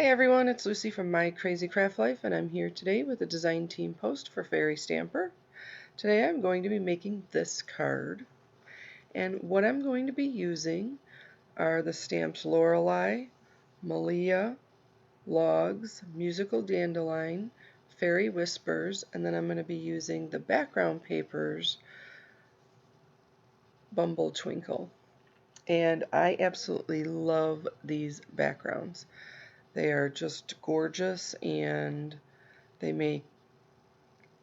everyone, it's Lucy from My Crazy Craft Life, and I'm here today with a design team post for Fairy Stamper. Today I'm going to be making this card, and what I'm going to be using are the stamps Lorella, Melia, Logs, Musical Dandelion, Fairy Whispers, and then I'm going to be using the background papers Bumbletwinkle. And I absolutely love these backgrounds. They are just gorgeous, and they make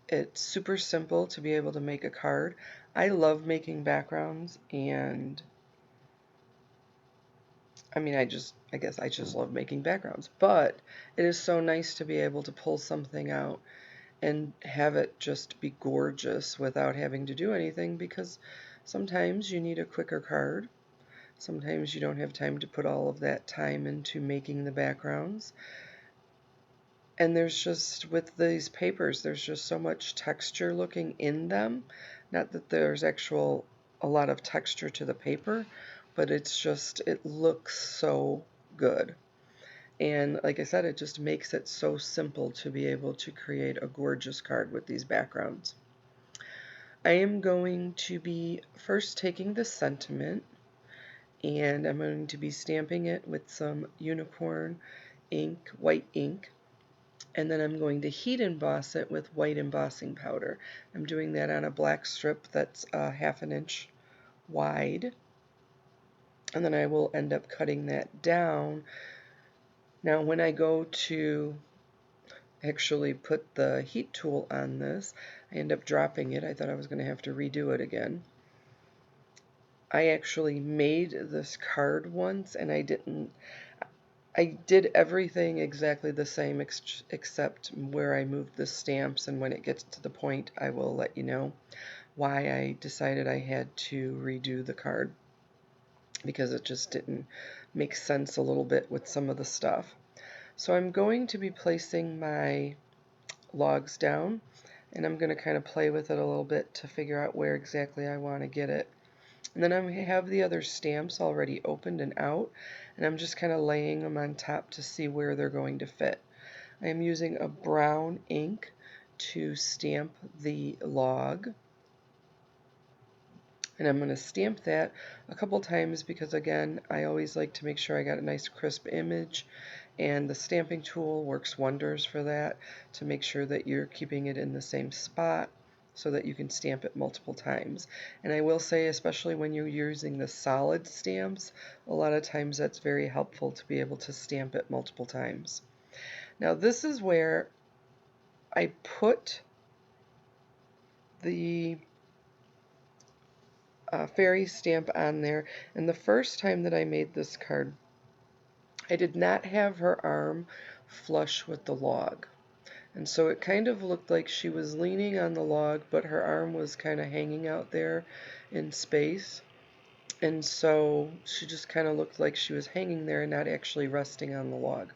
it super simple to be able to make a card. I love making backgrounds, and I guess I just love making backgrounds, but it is so nice to be able to pull something out and have it just be gorgeous without having to do anything, because sometimes you need a quicker card. Sometimes you don't have time to put all of that time into making the backgrounds. And there's just, with these papers, there's just so much texture looking in them. Not that there's a lot of texture to the paper, but it's just, it looks so good. And like I said, it just makes it so simple to be able to create a gorgeous card with these backgrounds. I am going to be first taking the sentiment, and I'm going to be stamping it with some unicorn ink, white ink. And then I'm going to heat emboss it with white embossing powder. I'm doing that on a black strip that's 1/2 inch wide, and then I will end up cutting that down. Now when I go to actually put the heat tool on this, I end up dropping it. I thought I was going to have to redo it again. I actually made this card once, and I did everything exactly the same except where I moved the stamps, and when it gets to the point I will let you know why I decided I had to redo the card, because it just didn't make sense a little bit with some of the stuff. So I'm going to be placing my logs down, and I'm going to kind of play with it a little bit to figure out where exactly I want to get it. And then I have the other stamps already opened and out, and I'm just kind of laying them on top to see where they're going to fit. I am using a brown ink to stamp the log, and I'm going to stamp that a couple times because, again, I always like to make sure I got a nice crisp image, and the stamping tool works wonders for that, to make sure that you're keeping it in the same spot so that you can stamp it multiple times. And I will say, especially when you're using the solid stamps, a lot of times that's very helpful to be able to stamp it multiple times. Now this is where I put the fairy stamp on there, and the first time that I made this card, I did not have her arm flush with the log. And so it kind of looked like she was leaning on the log, but her arm was kind of hanging out there in space. And so she just kind of looked like she was hanging there and not actually resting on the log.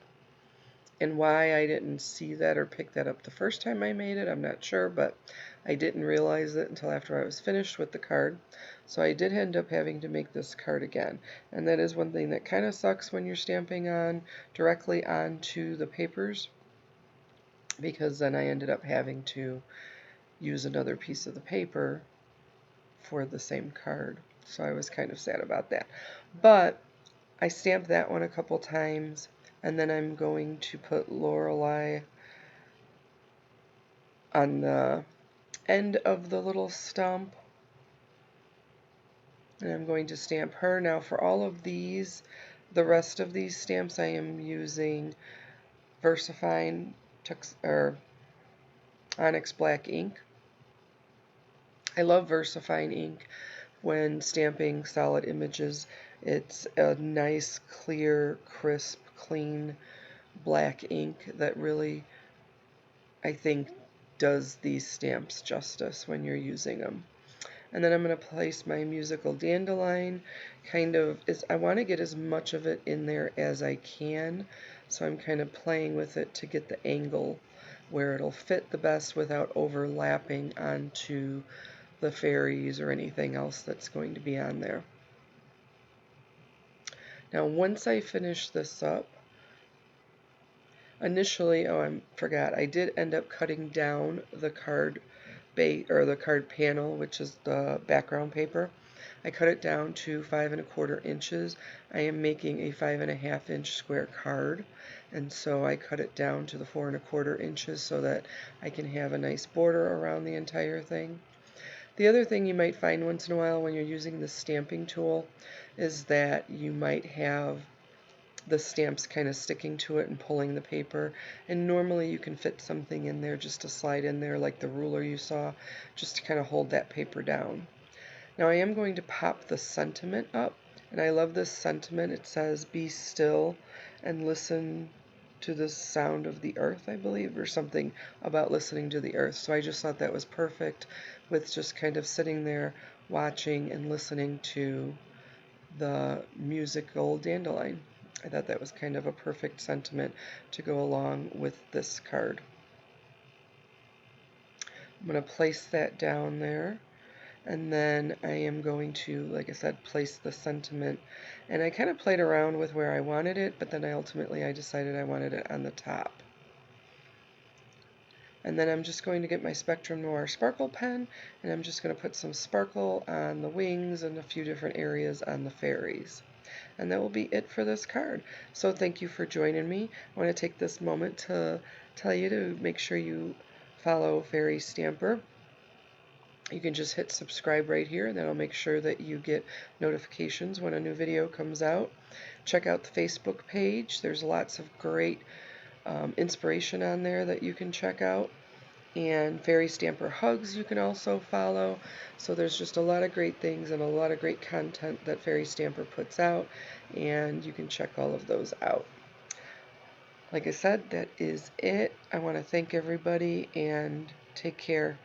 And why I didn't see that or pick that up the first time I made it, I'm not sure, but I didn't realize it until after I was finished with the card. So I did end up having to make this card again. And that is one thing that kind of sucks when you're stamping on directly onto the papers, because then I ended up having to use another piece of the paper for the same card. So I was kind of sad about that. But I stamped that one a couple times, and then I'm going to put Lorelei on the end of the little stump, and I'm going to stamp her. Now for all of these, the rest of these stamps, I am using VersaFine Onx Black Ink. I love VersaFine ink when stamping solid images. It's a nice, clear, crisp, clean black ink that really, I think, does these stamps justice when you're using them. And then I'm going to place my musical dandelion. I want to get as much of it in there as I can, so I'm kind of playing with it to get the angle where it'll fit the best without overlapping onto the fairies or anything else that's going to be on there. Now once I finish this up, Initially, oh, I forgot, I did end up cutting down the card base or the card panel, which is the background paper. I cut it down to 5¼ inches. I am making a 5½ inch square card, and so I cut it down to the 4¼ inches so that I can have a nice border around the entire thing. The other thing you might find once in a while when you're using the stamping tool is that you might have the stamps kind of sticking to it and pulling the paper, and normally you can fit something in there just to slide in there like the ruler you saw, just to kind of hold that paper down. Now I am going to pop the sentiment up, and I love this sentiment. It says, "Be still and listen to the sound of the earth," I believe, or something about listening to the earth. So I just thought that was perfect with just kind of sitting there watching and listening to the musical Dandelion. I thought that was kind of a perfect sentiment to go along with this card. I'm going to place that down there, and then I am going to, like I said, place the sentiment. And I kind of played around with where I wanted it, but then I decided I wanted it on the top. And then I'm just going to get my Spectrum Noir sparkle pen, and I'm just going to put some sparkle on the wings and a few different areas on the fairies. And that will be it for this card. So thank you for joining me. I want to take this moment to tell you to make sure you follow Fairy Stamper. You can just hit subscribe right here, and that'll make sure that you get notifications when a new video comes out. Check out the Facebook page. There's lots of great inspiration on there that you can check out. And Fairy Stamper Hugs you can also follow. So there's just a lot of great things and a lot of great content that Fairy Stamper puts out, and you can check all of those out. Like I said, that is it. I want to thank everybody and take care.